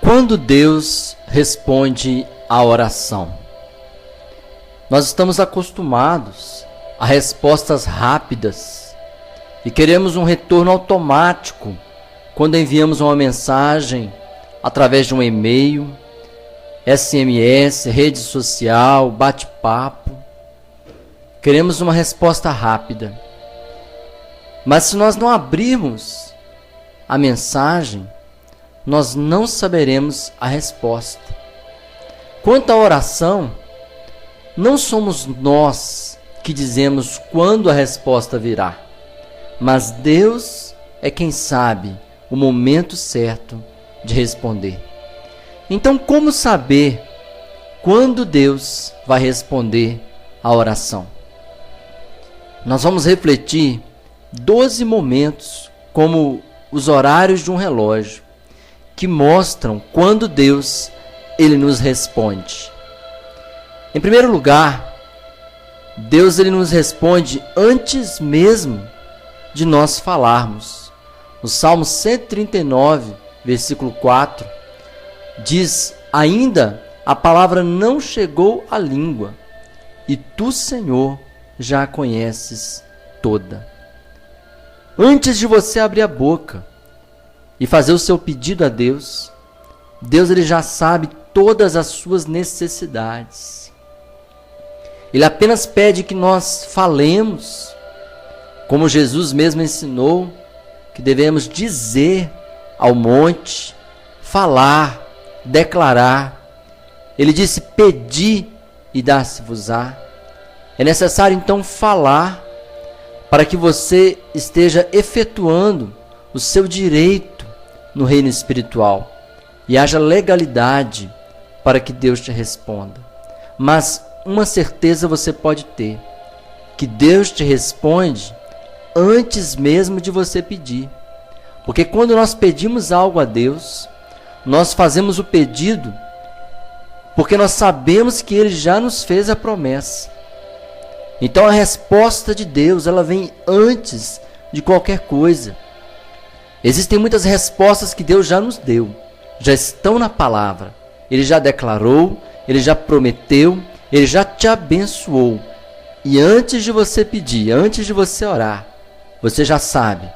Quando Deus responde à oração? Nós estamos acostumados a respostas rápidas e queremos um retorno automático quando enviamos uma mensagem através de um e-mail, SMS, rede social, bate-papo. Queremos uma resposta rápida. Mas se nós não abrirmos a mensagem, nós não saberemos a resposta. Quanto à oração, não somos nós que dizemos quando a resposta virá, mas Deus é quem sabe o momento certo de responder. Então, como saber quando Deus vai responder a oração? Nós vamos refletir 12 momentos como os horários de um relógio que mostram quando Deus ele nos responde. Em primeiro lugar, Deus ele nos responde antes mesmo de nós falarmos. O Salmo 139, versículo 4, diz: ainda a palavra não chegou à língua, e tu, Senhor, já a conheces toda. Antes de você abrir a boca e fazer o seu pedido a Deus, Deus ele já sabe todas as suas necessidades. Ele apenas pede que nós falemos, como Jesus mesmo ensinou, que devemos dizer ao monte, falar, declarar. Ele disse: pedi e dar-se-vos-á. É necessário então falar para que você esteja efetuando o seu direito no reino espiritual e haja legalidade para que Deus te responda. Mas uma certeza você pode ter, que Deus te responde antes mesmo de você pedir. Porque quando nós pedimos algo a Deus, nós fazemos o pedido porque nós sabemos que Ele já nos fez a promessa. Então a resposta de Deus, ela vem antes de qualquer coisa. Existem muitas respostas que Deus já nos deu, já estão na palavra. Ele já declarou, Ele já prometeu, Ele já te abençoou. E antes de você pedir, antes de você orar, você já sabe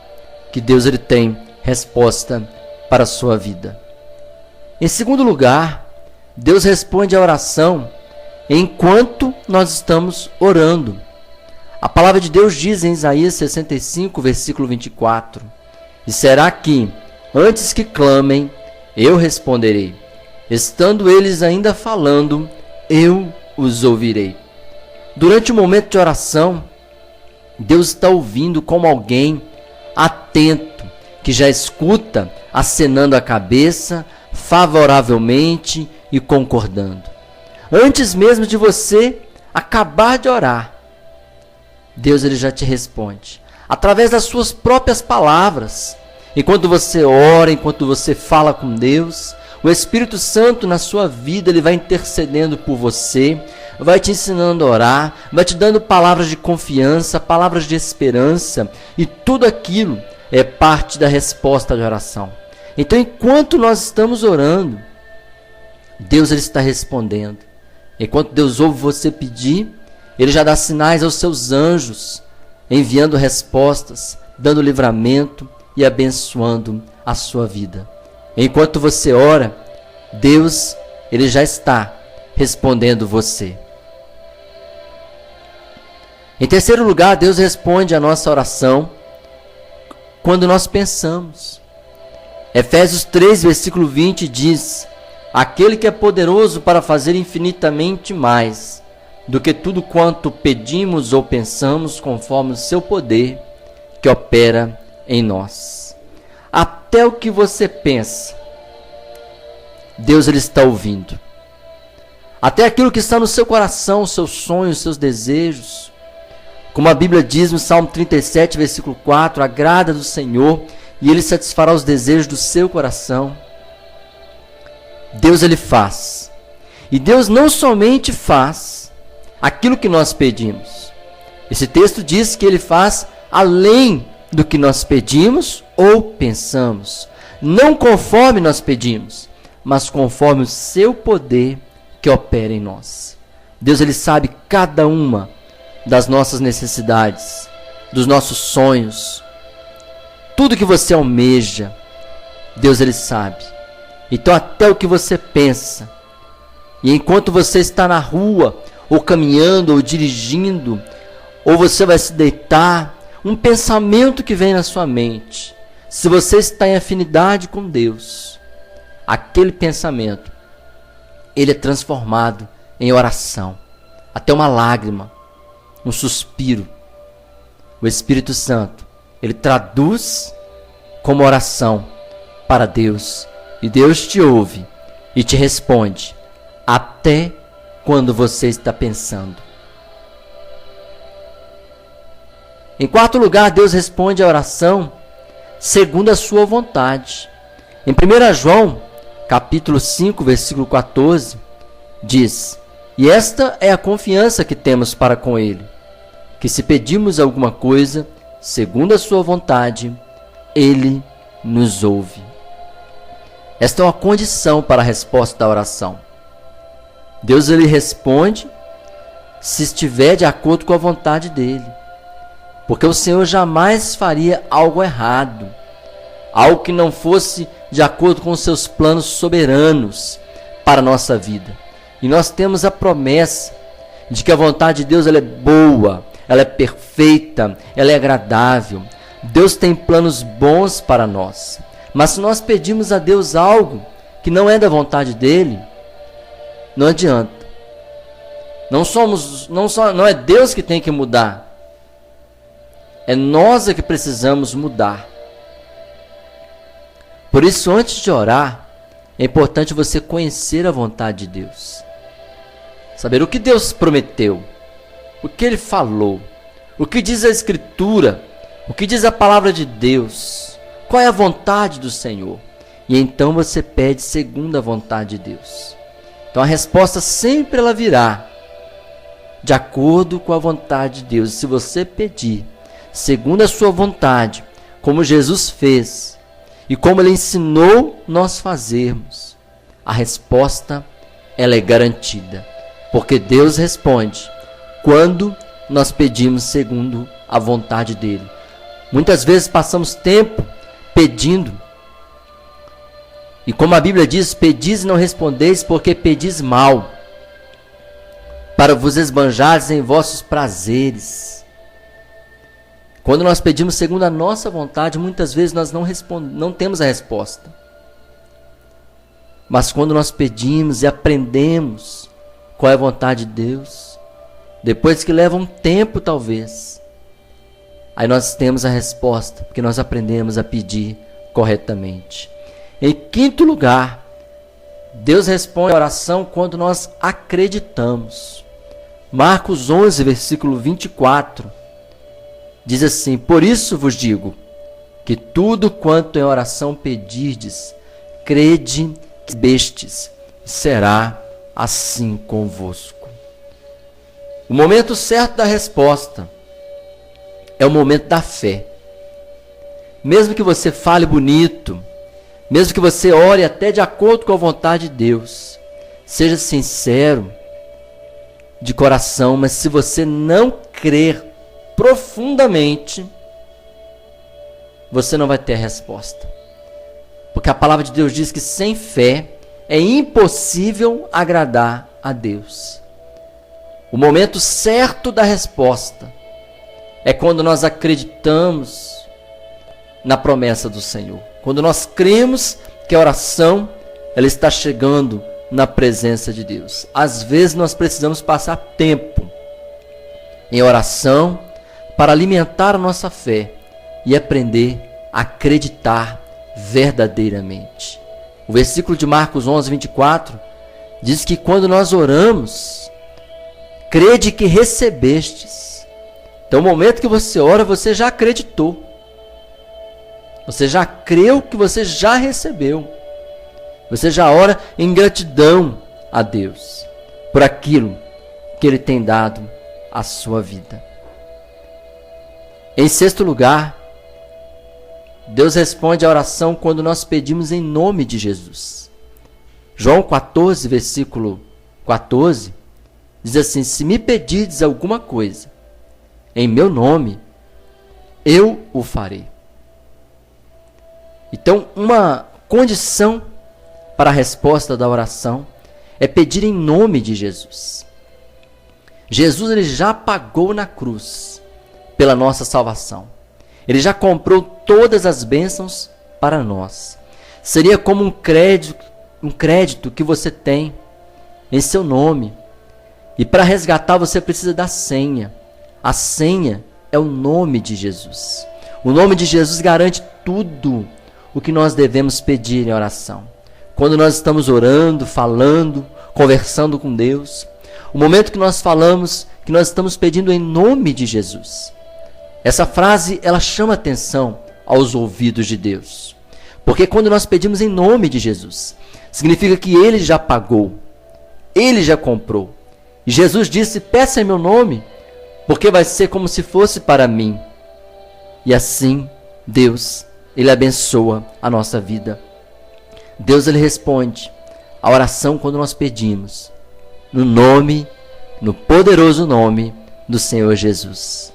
que Deus ele tem resposta para a sua vida. Em segundo lugar, Deus responde a oração enquanto nós estamos orando. A palavra de Deus diz em Isaías 65, versículo 24: e será que, antes que clamem, eu responderei. Estando eles ainda falando, eu os ouvirei. Durante o momento de oração, Deus está ouvindo como alguém atento, que já escuta, acenando a cabeça, favoravelmente e concordando. Antes mesmo de você acabar de orar, Deus ele já te responde, através das suas próprias palavras. Enquanto você ora, enquanto você fala com Deus, o Espírito Santo na sua vida, ele vai intercedendo por você, vai te ensinando a orar, vai te dando palavras de confiança, palavras de esperança, e tudo aquilo é parte da resposta de oração. Então, enquanto nós estamos orando, Deus ele está respondendo. Enquanto Deus ouve você pedir, Ele já dá sinais aos seus anjos, enviando respostas, dando livramento e abençoando a sua vida. Enquanto você ora, Deus ele já está respondendo você. Em terceiro lugar, Deus responde a nossa oração quando nós pensamos. Efésios 3, versículo 20 diz: aquele que é poderoso para fazer infinitamente mais do que tudo quanto pedimos ou pensamos, conforme o seu poder que opera em nós. Até o que você pensa, Deus ele está ouvindo. Até aquilo que está no seu coração, os seus sonhos, os seus desejos. Como a Bíblia diz no Salmo 37, versículo 4, agrada do Senhor e Ele satisfará os desejos do seu coração. Deus ele faz. E Deus não somente faz aquilo que nós pedimos. Esse texto diz que Ele faz além do que nós pedimos ou pensamos. Não conforme nós pedimos, mas conforme o seu poder que opera em nós. Deus, ele sabe cada uma das nossas necessidades, dos nossos sonhos, tudo que você almeja, Deus, ele sabe. Então até o que você pensa, e enquanto você está na rua, ou caminhando, ou dirigindo, ou você vai se deitar, um pensamento que vem na sua mente, se você está em afinidade com Deus, aquele pensamento, ele é transformado em oração, até uma lágrima, um suspiro. O Espírito Santo, ele traduz como oração para Deus, e Deus te ouve e te responde até quando você está pensando. Em quarto lugar, Deus responde a oração segundo a sua vontade. Em 1 João, capítulo 5, versículo 14, diz: e esta é a confiança que temos para com Ele, que se pedimos alguma coisa segundo a sua vontade, Ele nos ouve. Esta é uma condição para a resposta da oração. Deus, ele responde se estiver de acordo com a vontade dele, porque o Senhor jamais faria algo errado, algo que não fosse de acordo com os seus planos soberanos para a nossa vida. E nós temos a promessa de que a vontade de Deus, ela é boa, ela é perfeita, ela é agradável. Deus tem planos bons para nós. Mas se nós pedimos a Deus algo que não é da vontade dele, não adianta. Não é Deus que tem que mudar. É nós que precisamos mudar. Por isso, antes de orar, é importante você conhecer a vontade de Deus. Saber o que Deus prometeu, o que Ele falou, o que diz a Escritura, o que diz a palavra de Deus, qual é a vontade do Senhor. E então você pede segundo a vontade de Deus. Então a resposta sempre ela virá de acordo com a vontade de Deus. Se você pedir segundo a sua vontade, como Jesus fez e como Ele ensinou nós fazermos, a resposta ela é garantida. Porque Deus responde quando nós pedimos segundo a vontade dEle. Muitas vezes passamos tempo pedindo. E como a Bíblia diz, pedis e não respondeis, porque pedis mal, para vos esbanjares em vossos prazeres. Quando nós pedimos segundo a nossa vontade, muitas vezes nós não temos a resposta. Mas quando nós pedimos e aprendemos qual é a vontade de Deus, depois que leva um tempo talvez, aí nós temos a resposta, porque nós aprendemos a pedir corretamente. Em quinto lugar, Deus responde a oração quando nós acreditamos. Marcos 11, versículo 24, diz assim: por isso vos digo, que tudo quanto em oração pedirdes, crede que recebestes, será assim convosco. O momento certo da resposta é o momento da fé. Mesmo que você fale bonito, mesmo que você ore até de acordo com a vontade de Deus, seja sincero, de coração, mas se você não crer profundamente, você não vai ter a resposta. Porque a palavra de Deus diz que sem fé é impossível agradar a Deus. O momento certo da resposta é quando nós acreditamos na promessa do Senhor. Quando nós cremos que a oração ela está chegando na presença de Deus. Às vezes nós precisamos passar tempo em oração para alimentar a nossa fé e aprender a acreditar verdadeiramente. O versículo de Marcos 11, 24 diz que quando nós oramos, crede que recebestes. Então, no momento que você ora, você já acreditou. Você já creu que você já recebeu. Você já ora em gratidão a Deus por aquilo que Ele tem dado à sua vida. Em sexto lugar, Deus responde a oração quando nós pedimos em nome de Jesus. João 14, versículo 14, diz assim: se me pedirdes alguma coisa em meu nome, eu o farei. Então, uma condição para a resposta da oração é pedir em nome de Jesus. Jesus, ele já pagou na cruz pela nossa salvação. Ele já comprou todas as bênçãos para nós. Seria como um crédito que você tem em seu nome. E para resgatar você precisa da senha. A senha é o nome de Jesus. O nome de Jesus garante tudo o que nós devemos pedir em oração. Quando nós estamos orando, falando, conversando com Deus, o momento que nós falamos, que nós estamos pedindo em nome de Jesus. Essa frase, ela chama atenção aos ouvidos de Deus. Porque quando nós pedimos em nome de Jesus, significa que Ele já pagou, Ele já comprou. E Jesus disse: peça em meu nome, porque vai ser como se fosse para mim. E assim, Deus, Ele abençoa a nossa vida. Deus, Ele responde a oração quando nós pedimos, no poderoso nome do Senhor Jesus.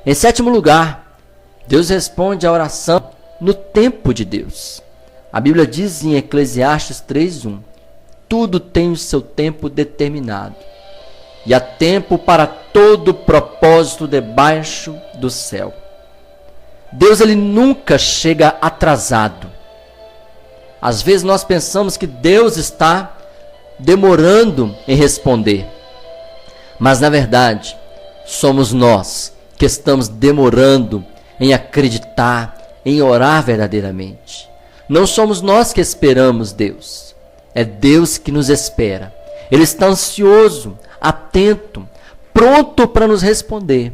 Em sétimo lugar, Deus responde a oração no tempo de Deus. A Bíblia diz em Eclesiastes 3:1: tudo tem o seu tempo determinado, e há tempo para todo propósito debaixo do céu. Deus, ele nunca chega atrasado. Às vezes nós pensamos que Deus está demorando em responder, mas na verdade somos nós que estamos demorando em acreditar, em orar verdadeiramente. Não somos nós que esperamos Deus, é Deus que nos espera. Ele está ansioso, atento, pronto para nos responder,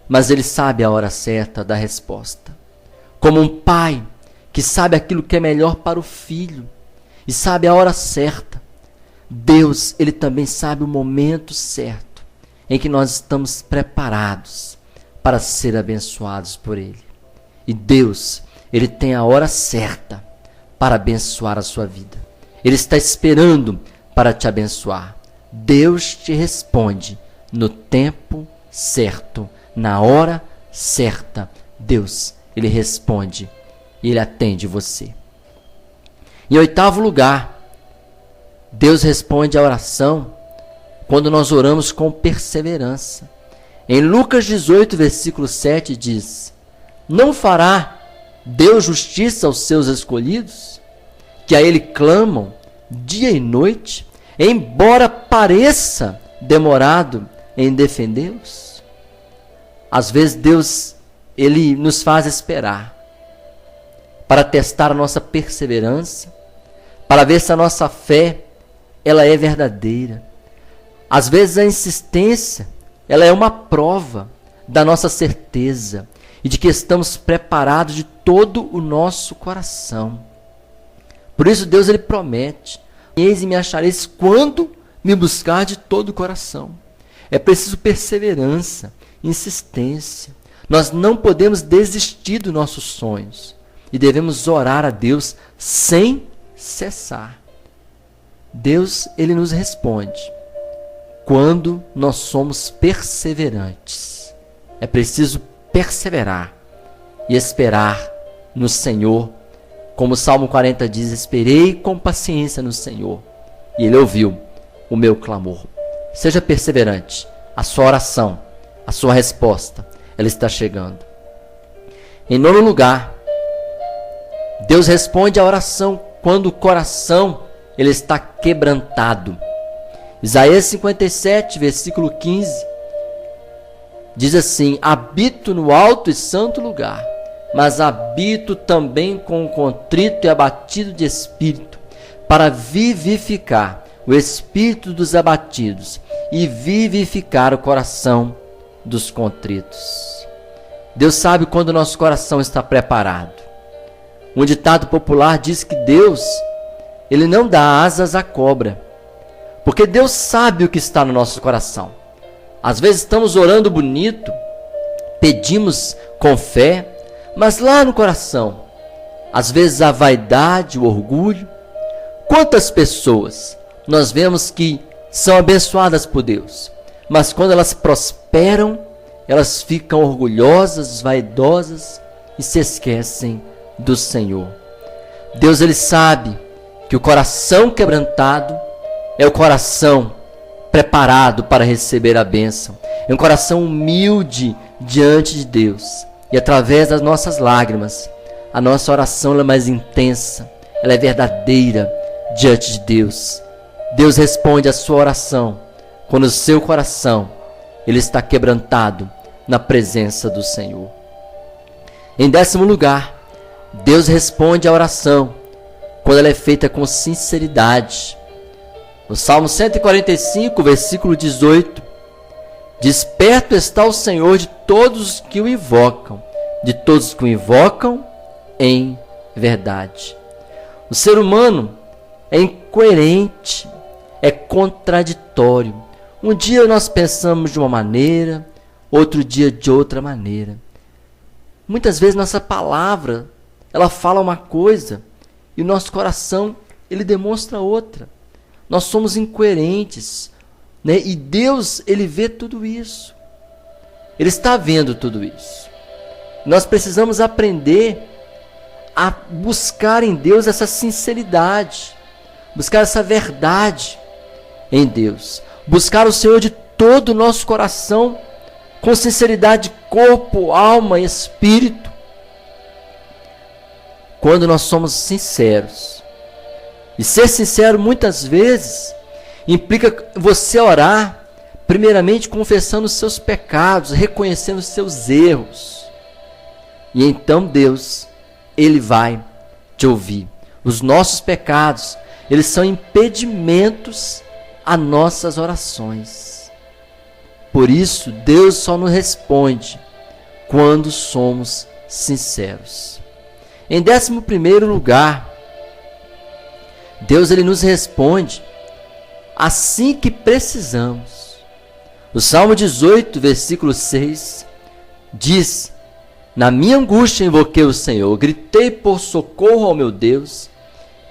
mas Ele sabe a hora certa da resposta. Como um pai que sabe aquilo que é melhor para o filho e sabe a hora certa, Deus, Ele também sabe o momento certo em que nós estamos preparados para ser abençoados por Ele. E Deus, Ele tem a hora certa para abençoar a sua vida. Ele está esperando para te abençoar. Deus te responde no tempo certo, na hora certa. Deus, Ele responde e Ele atende você. Em oitavo lugar, Deus responde a oração quando nós oramos com perseverança. Em Lucas 18, versículo 7 diz: não fará Deus justiça aos seus escolhidos, que a Ele clamam dia e noite, embora pareça demorado em defendê-los? Às vezes Deus, Ele nos faz esperar para testar a nossa perseverança, para ver se a nossa fé ela é verdadeira. Às vezes a insistência ela é uma prova da nossa certeza e de que estamos preparados de todo o nosso coração. Por isso Deus, Ele promete: eis e me achareis quando me buscar de todo o coração. É preciso perseverança, insistência. Nós não podemos desistir dos nossos sonhos e devemos orar a Deus sem cessar. Deus, Ele nos responde quando nós somos perseverantes. É preciso perseverar e esperar no Senhor. Como o Salmo 40 diz: esperei com paciência no Senhor, e Ele ouviu o meu clamor. Seja perseverante. A sua oração, a sua resposta, ela está chegando. Em nono lugar, Deus responde a oração quando o coração ele está quebrantado. Isaías 57, versículo 15, diz assim: habito no alto e santo lugar, mas habito também com o contrito e abatido de espírito, para vivificar o espírito dos abatidos e vivificar o coração dos contritos. Deus sabe quando o nosso coração está preparado. Um ditado popular diz que Deus, Ele não dá asas à cobra, porque Deus sabe o que está no nosso coração. Às vezes estamos orando bonito, pedimos com fé, mas lá no coração, às vezes a vaidade, o orgulho, Quantas pessoas nós vemos que são abençoadas por Deus, mas quando elas prosperam, elas ficam orgulhosas, vaidosas e se esquecem do Senhor. Deus, ele sabe que o coração quebrantado é o coração preparado para receber a bênção. É um coração humilde diante de Deus. E através das nossas lágrimas, a nossa oração ela é mais intensa, ela é verdadeira diante de Deus. Deus responde a sua oração quando o seu coração ele está quebrantado na presença do Senhor. Em 10º lugar, Deus responde a oração quando ela é feita com sinceridade. No Salmo 145, versículo 18, diz: perto está o Senhor de todos os que o invocam, de todos que o invocam em verdade. O ser humano é incoerente, é contraditório. Um dia nós pensamos de uma maneira, outro dia de outra maneira. Muitas vezes nossa palavra, ela fala uma coisa e o nosso coração, ele demonstra outra. Nós somos incoerentes, né? E Deus, ele vê tudo isso. Ele está vendo tudo isso. Nós precisamos aprender a buscar em Deus essa sinceridade, buscar essa verdade em Deus, buscar o Senhor de todo o nosso coração, com sinceridade, corpo, alma e espírito. Quando nós somos sinceros, e ser sincero muitas vezes implica você orar, primeiramente confessando os seus pecados, reconhecendo os seus erros. E então Deus, ele vai te ouvir. Os nossos pecados, eles são impedimentos a nossas orações. Por isso, Deus só nos responde quando somos sinceros. Em 11º lugar, Deus ele nos responde assim que precisamos. O Salmo 18, versículo 6, diz: na minha angústia invoquei o Senhor, gritei por socorro ao meu Deus.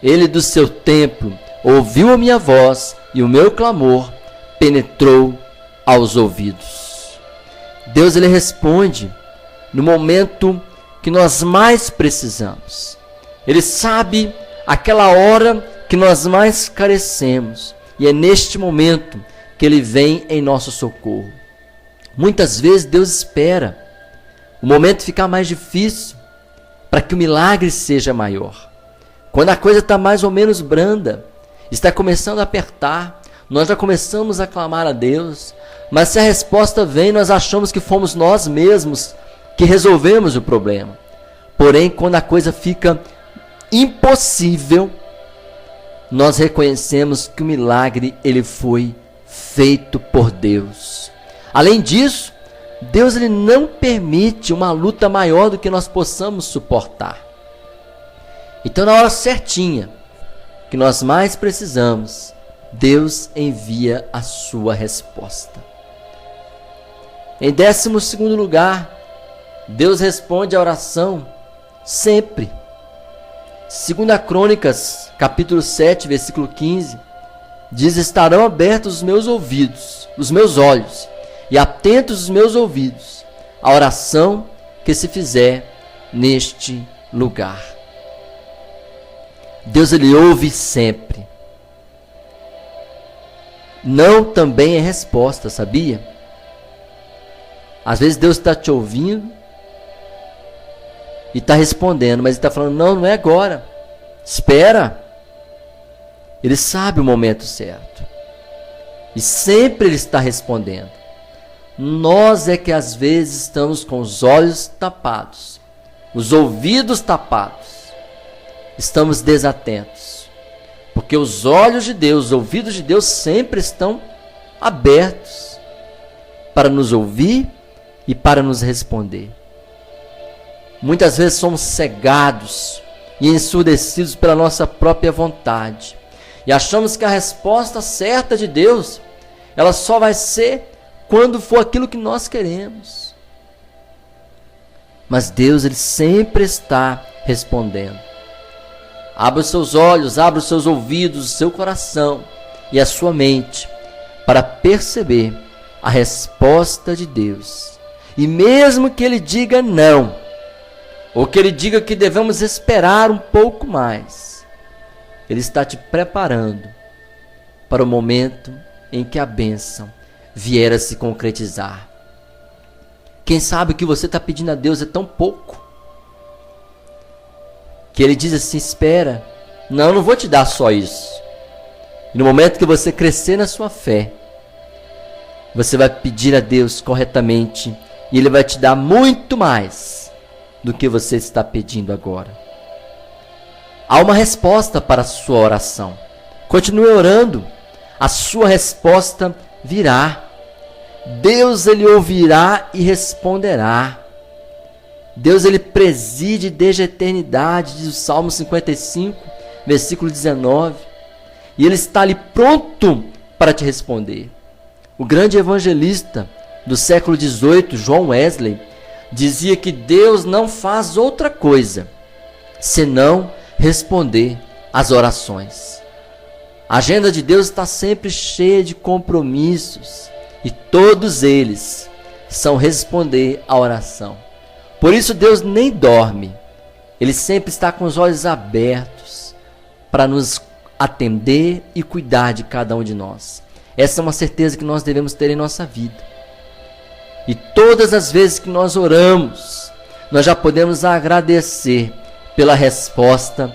Ele do seu templo ouviu a minha voz e o meu clamor penetrou aos ouvidos. Deus ele responde no momento que nós mais precisamos. Ele sabe aquela hora que nós mais carecemos, e é neste momento que ele vem em nosso socorro. Muitas vezes Deus espera o momento ficar mais difícil para que o milagre seja maior. Quando a coisa está mais ou menos branda, está começando a apertar, nós já começamos a clamar a Deus, mas se a resposta vem, nós achamos que fomos nós mesmos que resolvemos o problema. Porém, quando a coisa fica impossível, nós reconhecemos que o milagre ele foi feito por Deus. Além disso, Deus ele não permite uma luta maior do que nós possamos suportar. Então, na hora certinha, que nós mais precisamos, Deus envia a sua resposta. Em 12º lugar, Deus responde a oração sempre. 2 Crônicas, capítulo 7, versículo 15, diz: estarão abertos os meus ouvidos, os meus olhos, e atentos os meus ouvidos, à oração que se fizer neste lugar. Deus ele ouve sempre. Não também é resposta, sabia? Às vezes Deus está te ouvindo e está respondendo, mas ele está falando: não, não é agora, espera. Ele sabe o momento certo e sempre ele está respondendo. Nós é que às vezes estamos com os olhos tapados, os ouvidos tapados, estamos desatentos, porque os olhos de Deus, os ouvidos de Deus sempre estão abertos para nos ouvir e para nos responder. Muitas vezes somos cegados e ensurdecidos pela nossa própria vontade e achamos que a resposta certa de Deus, ela só vai ser quando for aquilo que nós queremos. Mas Deus ele sempre está respondendo. Abra os seus olhos, abra os seus ouvidos, o seu coração e a sua mente para perceber a resposta de Deus. E mesmo que Ele diga não, ou que Ele diga que devemos esperar um pouco mais, Ele está te preparando para o momento em que a bênção vier a se concretizar. Quem sabe o que você está pedindo a Deus é tão pouco, que Ele diz assim: espera, não vou te dar só isso. E no momento que você crescer na sua fé, você vai pedir a Deus corretamente e Ele vai te dar muito mais do que você está pedindo agora. Há uma resposta para a sua oração. Continue orando, a sua resposta virá. Deus, Ele ouvirá e responderá. Deus, Ele preside desde a eternidade, diz o Salmo 55, versículo 19. E Ele está ali pronto para te responder. O grande evangelista do século XVIII, John Wesley, dizia que Deus não faz outra coisa senão responder às orações. A agenda de Deus está sempre cheia de compromissos e todos eles são responder à oração. Por isso Deus nem dorme, Ele sempre está com os olhos abertos para nos atender e cuidar de cada um de nós. Essa é uma certeza que nós devemos ter em nossa vida. E todas as vezes que nós oramos, nós já podemos agradecer pela resposta